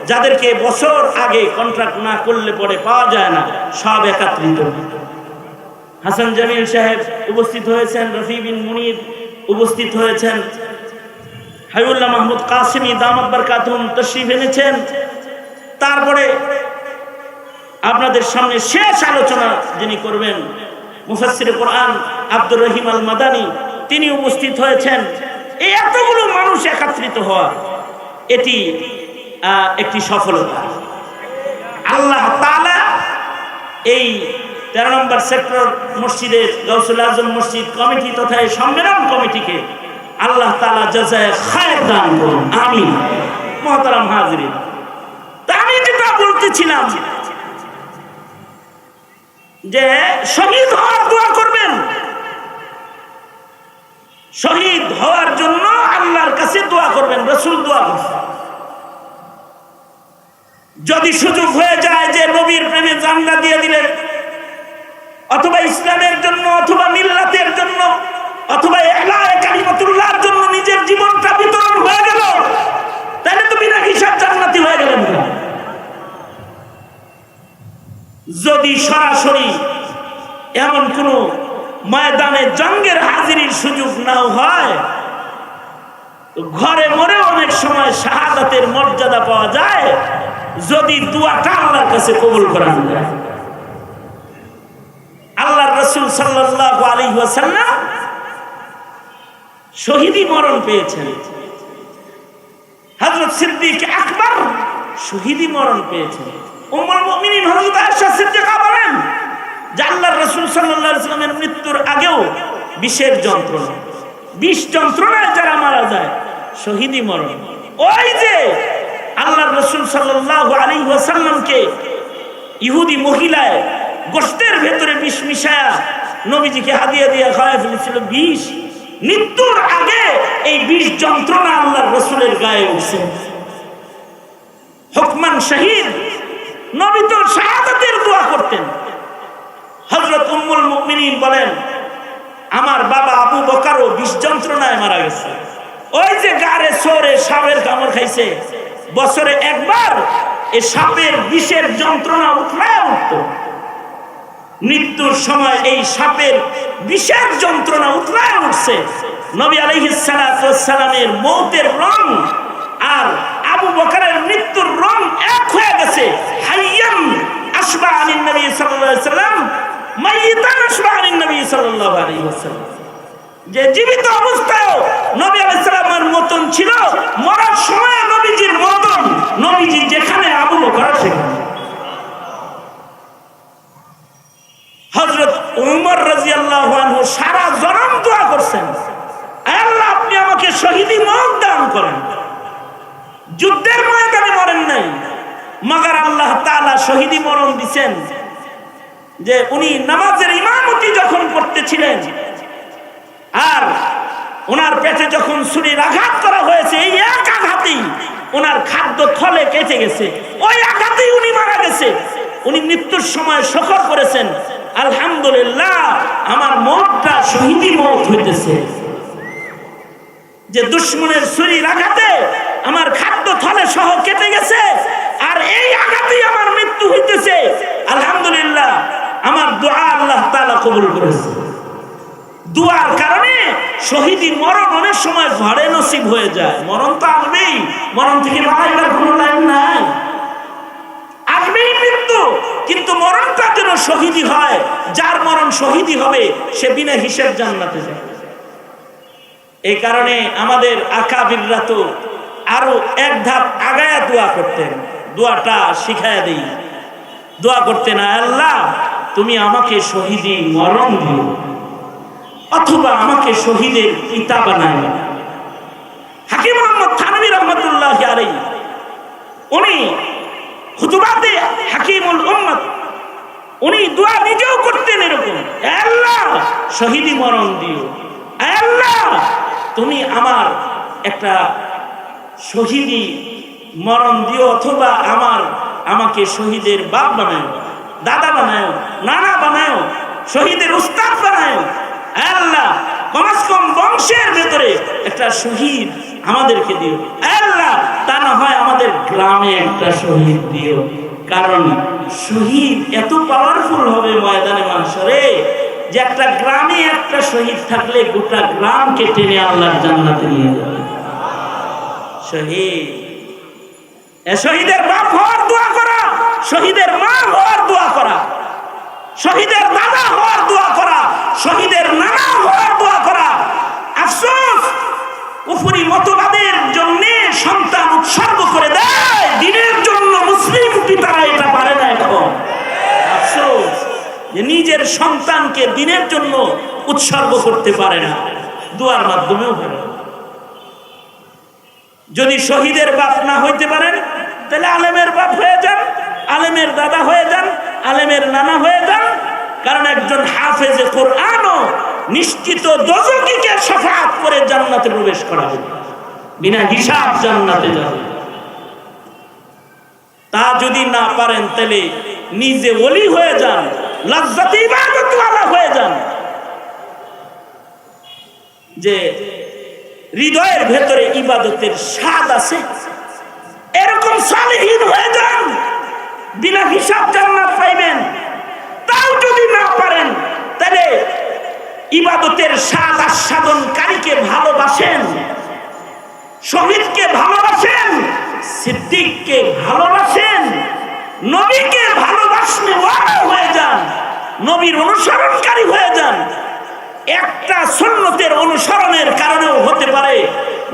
যাদেরকে বছর আগে কন্ট্রাক্ট না করলে পরে পাওয়া যায় না, সব একত্রিত। হাসান জামিল সাহেব উপস্থিত হয়েছেন, রফি বিন মুনির উপস্থিত হয়েছেন, হাবিবুল্লাহ মাহমুদ কাসেমী দামাত বরকাতুহুম তশরিফ এনেছেন। তারপরে আপনাদের সামনে শেষ আলোচনা যিনি করবেন মুফাসসিরে কোরআন আব্দুর রহিম আল মাদানী, তিনি উপস্থিত হয়েছেন। এই এতগুলো মানুষ একত্রিত হওয়া এটি একটি সফলতা। আল্লাহ তাআলা এই 13 নম্বর সেক্টর মসজিদের গাউসুল আজম মসজিদ কমিটি তথা এই সম্মেলন কমিটিকে আল্লাহ তাআলা জাযায়ে খায়ের দান করুন, আমিন। মুহতারাম হাজিরিন, তা আমি যেটা বলতেছিলাম যে শহীদ হওয়ার দোয়া করবেন, শহীদ হওয়ার জন্য আল্লাহর কাছে দোয়া করবেন, রাসূল দোয়া করছেন। যদি সুযোগ হয়ে যায় যে নবীর প্রেমে জানলা দিয়ে দিলেন, অথবা ইসলামের জন্য, অথবা মিল্লাতের জন্য, অথবা ইলাহে কালিমাতুল্লাহর জন্য নিজের জীবনটা বিতরণ হয়ে গেল, তাহলে তো বিনা হিসাব জান্নাতি হয়ে গেলেন। যদি সরাসরি এমন কোন ময়দানে জঙ্গের হাজিরির সুযোগ নাও হয়, ঘরে মরে অনেক সময় শাহাদাতের মর্যাদা পাওয়া যায় যদি দোয়াটা আল্লাহর কাছে কবুল করা যায়। আল্লাহর রাসূল সাল্লাল্লাহু আলাইহি ওয়াসাল্লাম শহীদি মরণ পেয়েছেন, হযরত সিদ্দিক আকবর শহীদি মরণ পেয়েছেন। উম্মুল মুমিনিন হযরত আয়েশা সিদ্দিকা বলেন যে আল্লাহর রাসূল সাল্লাল্লাহু আলাইহি ওয়াসাল্লামের মৃত্যুর আগেও বিষের যন্ত্রণা, বিষ যন্ত্রণায় যারা মারা যায় শহীদি মরণ। ওই যে আল্লাহর রাসূল সাল্লাল্লাহু আলাইহি ওয়াসাল্লামকে ইহুদি মহিলায় গোশতের ভেতরে বিষ মিশায়া নবীজিকে হাদিয়া দিয়ে খাওয়ায় ফেলেছিল বিষ। মৃত্যুর আগে এই বিষ যন্ত্রণা আল্লাহর রাসূলের গায়ে উঠছে। হুকমান শহীদ, নবী তো শাহাদাতের দোয়া করতেন। হযরত উম্মুল মুমিনিন বলেন, আমার বাবা আবু বকরও বিষ যন্ত্রণায় মারা গেছে। ওই যে গারে সরে সাপের কামড় খাইছে, বছরে একবার এই সাপের বিষের যন্ত্রণা উঠলায় উঠত। মৃত্যুর সময় এই সাপের বিষের যন্ত্রণা উঠলায় উঠছে। নবী আলাইহিস সালাতু ওয়াস সালামের মওতের রং আর আবু বকরের মৃত্যুর রং এক হয়ে গেছে। হাইয়ান আশবা আনিন নবী সাল্লাল্লাহু আলাইহি ওয়াসাল্লাম, মাইয়াতান আশবা আনিন নবী সাল্লাল্লাহু আলাইহি ওয়াসাল্লাম। যে জীবিত অবস্থায় নবী আলাইহিস সালামের মতন ছিল, মরার সময় নবীজির মতন। নবীজি যেখানে আবু বকর সেখানে। হযরত ওমর রাদিয়াল্লাহু আনহু সারা জনম দোয়া করছেন, আল্লাহ আপনি আমাকে শহীদি মওত দান করেন। যুদ্ধের ময়দানে মরেন নাই, মগর আল্লাহ তাআলা শহীদি মরণ দিবেন। যে উনি নামাজের ইমামতি যখন করতেছিলেন আর ওনার পেটে যখন ছুরির আঘাত করা হয়েছে, এই এক আঘাতেই ওনার খাদ্য থলে কেটে গেছে, ওই আঘাতেই উনি মারা গেছে। উনি মৃত্যুর সময় শকর করেছেন, আলহামদুলিল্লাহ আমার মওতটা শহীদি মওত হইতেছে। যে দুশমনের ছুরির আঘাতে আমার খাদ্য থলে সহ কেটে গেছে আর এই আঘাতেই আমার মৃত্যু হইতেছে, আলহামদুলিল্লাহ আমার দোয়া আল্লাহ তাআলা কবুল করেছে। দুয়ার কারণে শহীদি মরণ অনেক সময় ঘরে নসিব হয়ে যায়। মরণ তো আসবেই, মরণ থেকে বাঁচার কোনো লাইন নাই, আসবেই মৃত্যু। কিন্তু মরণটা যেন শহীদি হয়, যার মরণ শহীদি হবে সে বিনা হিসেব জান্নাতে যাবে। এই কারণে আমাদের আকাবিররা তো আরো এক ধাপ আগায়া দোয়া করতেন। দোয়াটা শিখায়া দেই, দোয়া করতেন, আল্লাহ তুমি আমাকে শহীদি মরণ দিও, অথবা আমাকে শহীদের পিতা বানায়। হাকিম মুহাম্মদ থানভী রাহমাতুল্লাহি আলাইহি উনি খুতবাতে হাকিমুল উম্মত উনি দোয়া নিজেও করতেন এরকম, আল্লাহ শহীদি মরণ দিও, আল্লাহ তুমি আমার একটা শহীদি মরণ দিও, অথবা আমাকে শহীদের বাপ বানায়, দাদা বানায়, নানা বানায়, শহীদের উস্তাদ বানায়। আল্লাহ কমস কম বংশের ভেতরে একটা শহীদ আমাদেরকে দিও, আল্লাহ তা না হয় আমাদের গ্রামে একটা শহীদ দিও। কারণ শহীদ এত পাওয়ারফুল হবে ময়দানে মাহশরে যে একটা গ্রামে একটা শহীদ থাকলে গোটা গ্রামকে টেনে আল্লাহর জান্নাতে নিয়ে যাবে। শহীদ, শহীদের বাপ হওয়ার দোয়া করা, শহীদের মা হওয়ার দোয়া করা, শহীদের দাদা হওয়ার দোয়া করা, শহীদের নানা হওয়ার দোয়া করা। আফসোস কুফরি মতবাদের জন্য সন্তান উৎসর্গ করে দেয় দ্বীনের জন্য, মুসলিম পিতারা এটা পারে না এখন। আফসোস যে নিজের সন্তানকে দ্বীনের জন্য উৎসর্গ করতে পারে না, দোয়ার মাধ্যমেও পারে। যদি শহীদের বাপ না হইতে পারেন তাহলে আলেমের বাপ হয়ে যান, আলেমের দাদা হয়ে যান, আলেমের নানা হয়ে যান। কারণ একজন হাফেজে কোরআনও নিশ্চিত দোজখীকে শাফাআত করে জান্নাতে প্রবেশ করাবে, বিনা হিসাব জান্নাতে যাবে। তা যদি না পারেন তাহলে নিজে ওলি হয়ে যান, লাজ্জাতে ইবাদতওয়ালা হয়ে যান। যে হৃদয়ের ভেতরে ইবাদতের স্বাদ আছে এরকম সালেহীন হয়ে যান, বিনা হিসাব জান্নাত পাইবেন। তাও যদি না পারেন তাহলে ইবাদতের স্বাদ আস্বাদনকারীকে ভালোবাসেন, শহীদকে ভালোবাসেন, সিদ্দিককে ভালোবাসেন, নবীকে ভালোবাসলে হয়ে যান, নবীর অনুসরণকারী হয়ে যান। একটা সুন্নতের অনুসরণের কারণেও হতে পারে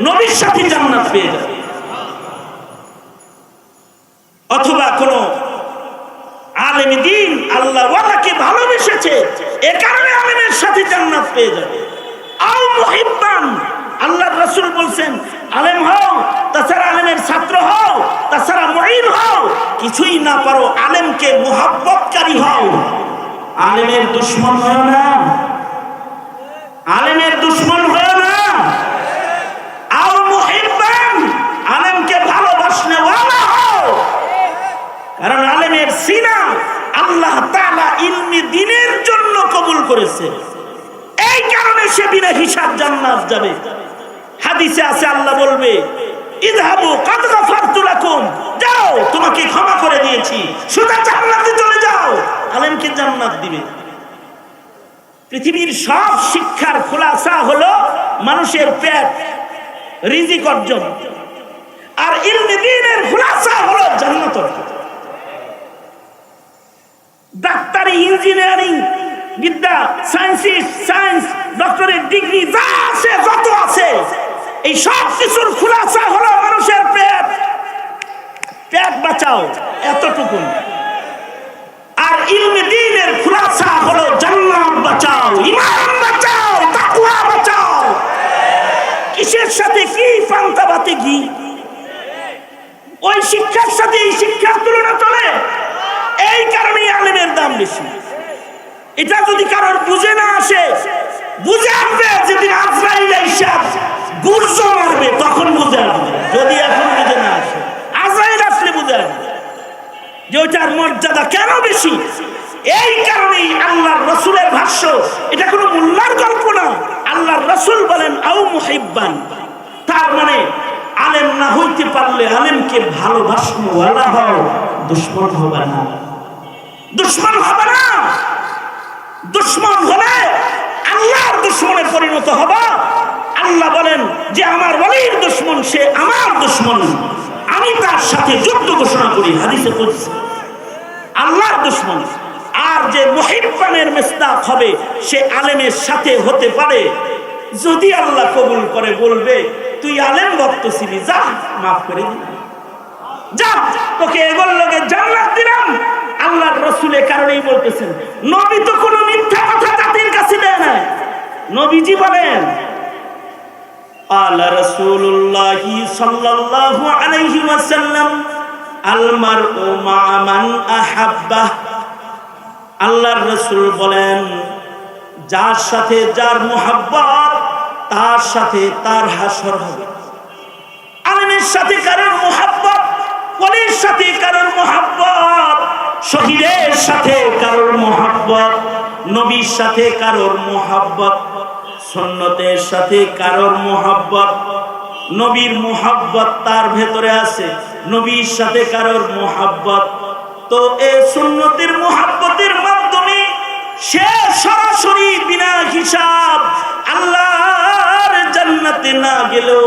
নবীর সাথে জান্নাত পেয়ে যাবে, অথবা কোন আলেম দ্বীন আল্লাহ ওয়ালাকে ভালোবেসেছে এ কারণে আলেমের সাথে জান্নাত পেয়ে যাবে। আও মুহিব্বান, আল্লাহর রাসূল বলছেন আলেম হও, তাছাড়া আলেমের ছাত্র হও, তাছাড়া মুঈন হও, কিছুই না পারো আলেমকে মুহাব্বতকারী হও, আলেমের দুশমন হও না, আলেমের দুশমন হও না। আও মুহিব্বান, আলেমকে ভালোবাসনে ওয়ালা হও। কারণ আলেমের সিনা আল্লাহ তাআলা ইলমি দ্বীনের জন্য কবুল করেছে। এই কারণে সে বিনা হিসাব জান্নাত যাবে। হাদিসে আছে আল্লাহ বলবে ইযহাবু কাদ গাফারতু লাকুম, যাও তোমাকে ক্ষমা করে দিয়েছি, সোজা জান্নাতে চলে যাও। আলেমকে জান্নাত দিবে। পৃথিবীর সব শিক্ষার খোলাসা হলো মানুষের পেট, রিজিক অর্জন, আর ইলমে দ্বীনের খোলাসা হলো জান্নাত অর্জন। ডাক্তারি, ইঞ্জিনিয়ারিং বিদ্যা, সায়েন্স, ডক্টরেট ডিগ্রি যা আছে, যত আছে, এই সব কিছুর খোলাসা হলো মানুষের পেট। পেট বাঁচাও, এতটুকু। আর ইলমে দ্বীনের খোলাসা হলো জান্নাত বাঁচাও, ঈমান বাঁচাও, তাকওয়া বাঁচাও। কিসের সাথে কি পান্তাবাতে ঘি? ওই শিক্ষার সাথে এই শিক্ষার তুলনা চলে। এই কারণেই আলেমের দাম বেশি। এটা যদি কারোর বুঝে না আসে, বুঝে আসবে যেদিন আজরাইল এসে গুরজ মারবে, তখন বুঝে আসবে। যদি এখন বুঝে না আসে, আজরাইল আসলে বুঝে আসবে যে ওইটার মর্যাদা কেন বেশি। এই কারণেই আল্লাহর রাসূলের ভাষ্য, এটা কোনো মোল্লার গল্প না। আল্লাহর রাসূল বলেন আও মুহিব্বান, তার মানে আলেম না হইতে পারলে আলেমকে ভালোবাসো, ওয়ালা হও, দুশমন হবে না। দুশমন হবে না। দুশমন হলে আল্লাহর দুশমনে পরিণত হবে। আল্লাহ বলেন যে আমার ওয়ালির দুশমন সে আমার দুশমন, আমি তার সাথে যুদ্ধ ঘোষণা করি। হাদিসে কুদসি, আল্লাহর দুশমন। আর যে মুহিব্বানের মিসদাক হবে সে আলেমের সাথে হতে পারে যদি আল্লাহ কবুল করে, বলবে তুই আলেম ভক্ত ছিলি, যা মাফ করে দিলাম, যা তোকে এগুলোর লগে জান্নাত দিলাম। আল্লাহর রাসূল এর কারণেই বলতেছেন, নবী তো কোনো মিথ্যা কথা জাতির কাছে দেয় না। নবীজি বলেন আলা রাসূলুল্লাহ সাল্লাল্লাহু আলাইহি ওয়াসাল্লাম আল মারউ মা মান আহাব্বা। আল্লাহর রাসূল বলেন যার সাথে যার মুহাব্বত, তার সাথে তার হাসর হবে। আলেমের সাথে কারোর মুহাব্বত, ওলির সাথে কারোর মুহাব্বত, শহীদের সাথে কারোর মুহাব্বত, নবীর সাথে কারোর মুহাব্বত, সুন্নতের সাথে কারোর মুহাব্বত। নবীর মুহাব্বত তার ভেতরে আছে, নবীর সাথে কারোর মুহাব্বত। তো এই সুন্নতের মুহাব্বতের মাধ্যমে সে সরাসরি বিনা হিসাব আল্লাহর জান্নাতে না গেলেও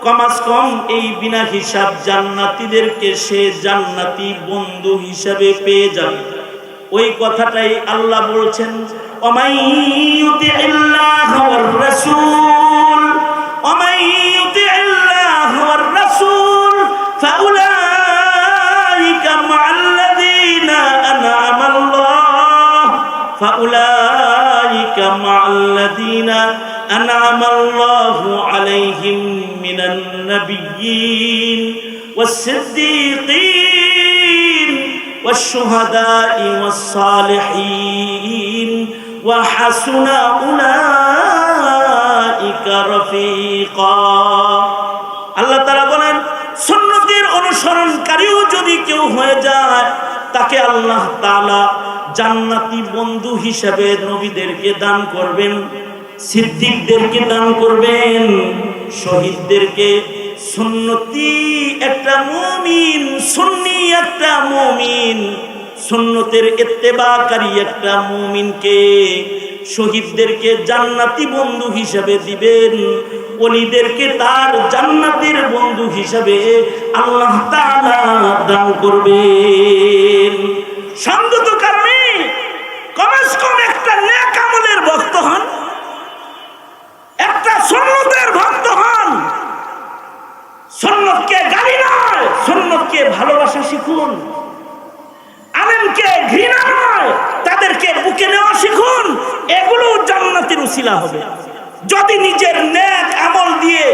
কমাস কম এই বিনা হিসাব জান্নাতীদেরকে সে জান্নাতি বন্ধু হিসাবে পেয়ে যাবে। ওই কথাটাই আল্লাহ বলছেন, ওমাইয়ুতিল্লাহ ওয়ার রাসূল, ওমাইয়ুতিল্লাহ ওয়ার রাসূল ফাউলাইকা মা'আল্লাযীনা আন'আমাল্লাহ, ফাউলাইকা মা'আল্লাযীনা আন'আমাল্লাহু আলাইহিম মিনান নাবিয়্যিন ওয়াস-সিদ্দীকিন والشهداء والصالحين وحسن أولئك رفيقا। আল্লাহ তাআলা বলেন সুন্নতের অনুসরণকারীও যদি কেউ হয়ে যায়, তাকে আল্লাহ তাআলা জান্নাতি বন্ধু হিসেবে নবীদেরকে দান করবেন, সিদ্দিকদেরকে দান করবেন, শহীদদেরকে। সুন্নতি একটা মুমিন, সুন্নি একটা মুমিন, সুন্নতের ইত্তেবাকারী একটা মুমিনকে শহীদদেরকে জান্নাতি বন্ধু হিসেবে দিবেন, ওলিদেরকে তার জান্নাতের বন্ধু হিসেবে আল্লাহ তাআলা দান করবেন। সঙ্গত কারণে কমস কম একটা নেক আমলের ভক্ত হন, একটা সুন্নতের ভক্ত হন। সুন্নতকে গালি নয়, সুন্নতকে ভালোবাসা শিখুন। আলেমকে ঘৃণা নয়, তাদেরকে বুকে নেওয়া শিখুন। এগুলো জান্নাতের উসিলা হবে। যদি নিজের নেক আমল দিয়ে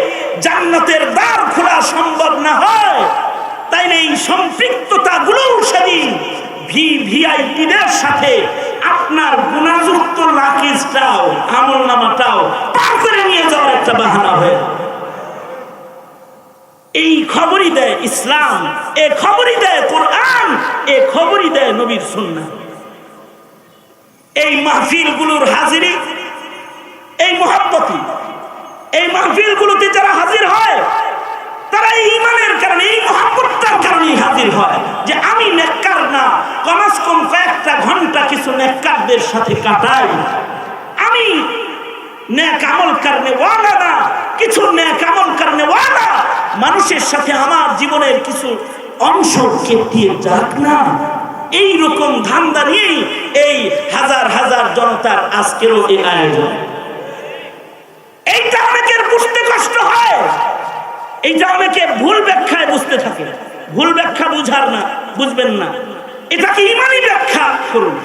জান্নাতের দ্বার খোলা সম্ভব না হয়, তাইলে এই সম্পৃক্ততাগুলো সেদিন ভিআইপিদের সাথে আপনার গুনাহযুক্ত লাকিজটাও, আমলনামাটাও পার করে নিয়ে যাওয়ার একটা বাহানা হয়। এই খবরই দেয় ইসলাম, এই খবরই দেয় কোরআন, এই খবরই দেয় নবীর সুন্নাহ। এই মাহফিলগুলোর হাজিরি, এই মুহাব্বতি, এই মাহফিলগুলোতে যারা হাজির হয় তারা এই ঈমানের কারণে, এই মুহাব্বতটার কারণেই হাজির হয় যে আমি নেককার না, কমস কম কয়েকটা ঘন্টা কিছু নেককারদের সাথে কাটাই, আমি নেক আমল করনে ওয়ালা না, কিছু নেক আমল করনে ওয়ালা মানুষের সাথে আমার জীবনের কিছু অংশ কেটে যাক না। এই রকম ধান্দা নিয়েই এই হাজার হাজার জনতার আজকেরও এই আয়োজন। এইটা অনেকের বুঝতে কষ্ট হয়, এইটা অনেকে ভুল ব্যাখ্যায় বুঝতে থাকে। ভুল ব্যাখ্যা বুঝার না, বুঝবেন না, এটাকে ইমানি ব্যাখ্যা করুন,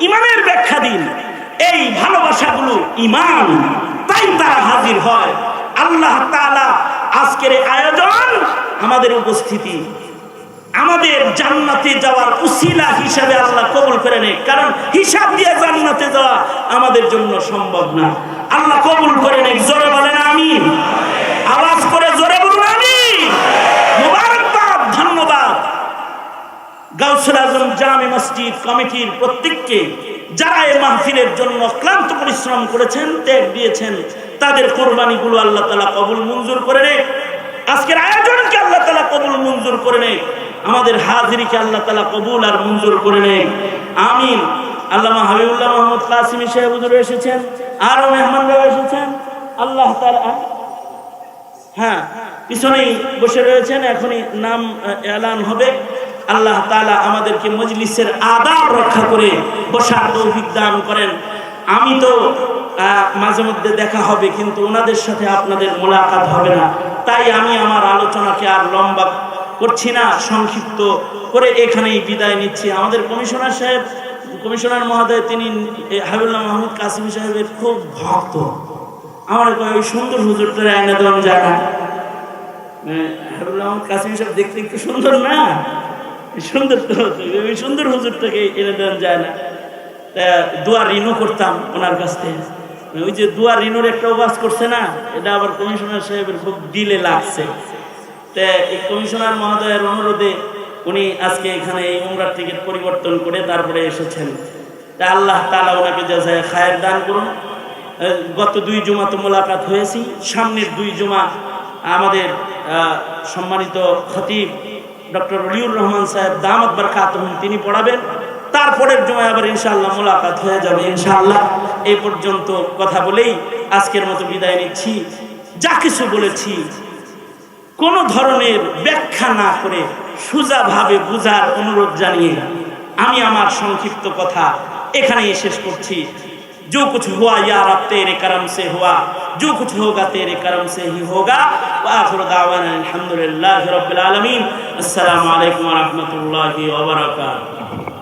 ইমানের ব্যাখ্যা দিন। এই ভালোবাসাগুলো ইমান, তাই তারা হাজির হয়। আল্লাহ তাআলা আজকের এই আয়োজন, আমাদের উপস্থিতি আমাদের জান্নাতে যাওয়ার উসিলা হিসাবে আল্লাহ কবুল করে নেয়। কারণ হিসাব দিয়ে জান্নাতে যাওয়া আমাদের জন্য সম্ভব না। আল্লাহ কবুল করে নেয়। জোরে বলেন আমিন, আওয়াজ করে জোরে বলুন আমিন। মুবারকবাদ, ধন্যবাদ গাউসুল আজম জামে মসজিদ কমিটির প্রত্যেককে, যারা এই মাহফিলের জন্য ক্লান্ত পরিশ্রম করেছেন, ত্যাগ দিয়েছেন, তাদের কোরবানিগুলো আল্লাহ তাআলা কবুল মঞ্জুর করে নেয়। আজকের আয়োজনকে আল্লাহ তাআলা কবুল মঞ্জুর করে নেয়। আমাদের হাজিরিকে আল্লাহ তাআলা কবুল আর মঞ্জুর করে নেয়। আমিন। আল্লামা হাবিবুল্লাহ মোহাম্মদ কাসিমি সাহেব হুজুর এসেছেন, আরো মেহমানরা এসেছেন। আল্লাহ তাআলা, হ্যাঁ, পিছনেই বসে রয়েছেন, এখনই নাম এলান হবে। আল্লাহ তাআলা আমাদেরকে মজলিসের আদাব রক্ষা করে বসার তৌফিক দান করেন। আমি তো মাঝে মধ্যে দেখা হবে, কিন্তু ওনাদের সাথে আপনাদের মোলাকাত হবে না, তাই আমি আমার আলোচনাকে আর লম্বা করছি না, সংক্ষিপ্ত করে এখানেই বিদায় নিচ্ছি। আমাদের কমিশনার সাহেব, কমিশনার মহোদয়, তিনি হাবিবুল্লাহ মোহাম্মদ কাসিমি সাহেবের খুব ভক্ত। আমার ওই সুন্দর হুজুরটা এনে দেওয়া যায় না। হাবিবুল্লাহ মোহাম্মদ কাসিমি সাহেব দেখতে একটু সুন্দর না? সুন্দর তো, ওই সুন্দর হুজুরটাকে এনে দেওয়া যায় না। দোয়া ঋণও করতাম ওনার কাছ থেকে। ওই যে দোয়া ঋণের একটা ওয়াজ করছে না, এটা আবার কমিশনার সাহেবের খুব দিলে লাগছে। এই কমিশনার মহোদয়ের অনুরোধে উনি আজকে এখানে এই উমরার টিকিট পরিবর্তন করে তারপরে এসেছেন। তা আল্লাহ তাআলা ওনাকে জাযায়ে খায়ের দান করুন। গত 2 জুমা তো মোলাকাত হয়েছি, সামনের 2 জুমা আমাদের সম্মানিত খতিব ডক্টর ওলিউর রহমান সাহেব দামাত বারকাতুহুম তিনি পড়াবেন। তারপরের জুমায় আবার ইনশাআল্লাহ মোলাকাত হয়ে যাবে ইনশাআল্লাহ। এই পর্যন্ত কথা বলেই আজকের মতো বিদায় নিচ্ছি। যা কিছু বলেছি কোনো ধরনের ব্যাখ্যা না করে সোজাভাবে বুঝার অনুরোধ জানিয়ে আমি আমার সংক্ষিপ্ত কথা এখানেই শেষ করছি। जो कुछ हुआ या रब तेरे करम से हुआ, जो कुछ होगा तेरे करम से ही होगा। व आखिर दावाना अल्हम्दुलिल्लाहि रब्बिल आलमीन। अस्सलामु अलैकुम व रहमतुल्लाहि व बरकातुहू।